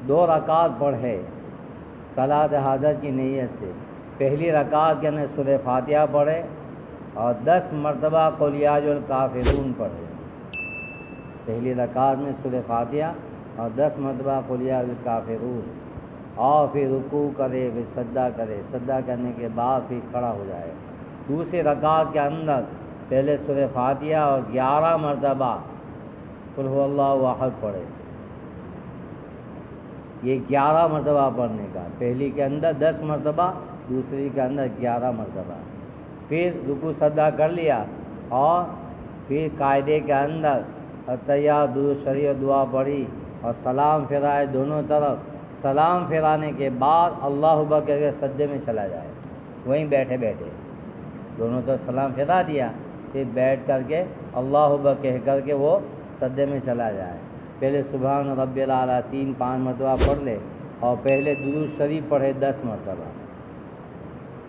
2 رکعت پڑھے صلاۃ حاجت کی نیت سے، پہلی رکعت کے اندر سورہ فاتحہ پڑھے اور 10 مرتبہ قل یا ایھا الکافرون پڑھے۔ پہلی رکعت میں سورہ فاتحہ اور 10 مرتبہ قل یا ایھا الکافرون، اور پھر رکوع کرے، پھر سجدہ کرے، سجدہ کرنے کے بعد پھر کھڑا ہو جائے۔ دوسری رکعت کے اندر پہلے سورہ فاتحہ اور 11 مرتبہ قل هو اللہ احد پڑھے۔ یہ 11 مرتبہ پڑھنے کا، پہلی کے اندر 10 مرتبہ، دوسری کے اندر 11 مرتبہ۔ پھر رکوع سجدہ کر لیا اور پھر قاعدے کے اندر التحیات، درود شریف، دعا پڑھی اور سلام پھرائے دونوں طرف۔ سلام پھرانے کے بعد اللہ اکبر کہہ کے سجدے میں چلا جائے، وہیں بیٹھے بیٹھے دونوں طرف سلام پھرا دیا، پھر بیٹھ کر کے اللہ اکبر کہہ کر کے وہ سجدے میں چلا جائے۔ پہلے سبحان ربی الاعلیٰ 3-5 مرتبہ پڑھ لے اور پہلے درود شریف پڑھے 10 مرتبہ،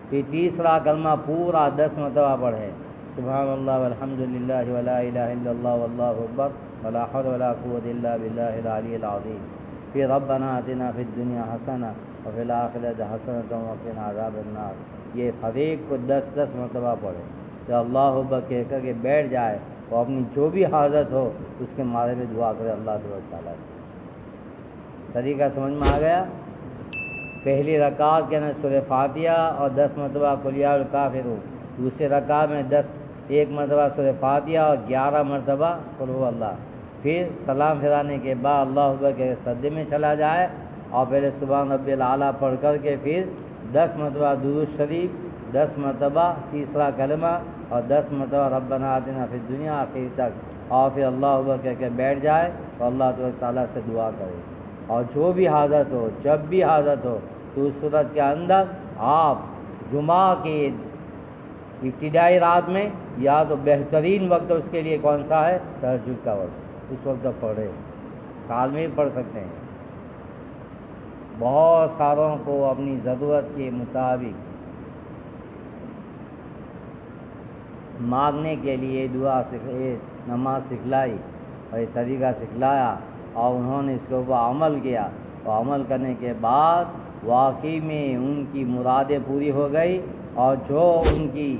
پھر تیسرا کلمہ پورا 10 مرتبہ پڑھے، سبحان اللہ والحمد للہ ولا الہ الا اللہ واللہ اکبر ولا حول ولا قوۃ الا باللہ العلی العظیم۔ پھر ربنا آتنا فی الدنیا حسنہ وفی الآخرۃ حسنۃ وقنا عذاب النار۔ یہ ہر ایک کو 10 مرتبہ پڑھے، جب اللہ اکبر کہہ کر کے بیٹھ جائے اور اپنی جو بھی حاجت ہو اس کے بارے میں دعا کرے اللہ تعالیٰ سے۔ طریقہ سمجھ میں آ گیا؟ پہلی رکعت کے اندر سورہ فاتحہ اور 10 مرتبہ قل یا ایھا الکافرون، دوسری رکعت میں 1 مرتبہ سورہ فاتحہ اور 11 مرتبہ قل هو اللہ۔ پھر سلام پھرانے کے بعد اللہ اکبر کے سجدے میں چلا جائے اور پہلے سبحان ربی الاعلیٰ پڑھ کر کے پھر 10 مرتبہ درود شریف، 10 مرتبہ تیسرا کلمہ اور 10 مرتبہ ربنا آتنا فی الدنیا آخر تک، اور پھر اللہ اکبر کہہ کے بیٹھ جائے تو اللہ تعالیٰ سے دعا کرے۔ اور جو بھی حاجت ہو، جب بھی حاجت ہو، تو اس صورت کے اندر آپ جمعہ کی ابتدائی رات میں یا تو بہترین وقت اس کے لیے کون سا ہے؟ تہجد کا وقت، اس وقت پڑھے، سال میں بھی پڑھ سکتے ہیں۔ بہت ساروں کو اپنی ضرورت کے مطابق مانگنے کے لیے دعا نماز سکھلائی اور یہ طریقہ سکھلایا اور انہوں نے اس کے اوپر عمل کیا، اور عمل کرنے کے بعد واقعی میں ان کی مرادیں پوری ہو گئی، اور جو ان کی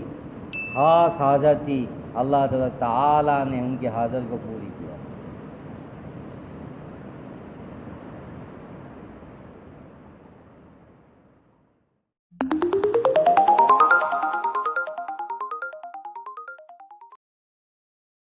خاص حاجت تھی اللہ تعالیٰ نے ان کی حاجت کو پوری کیا۔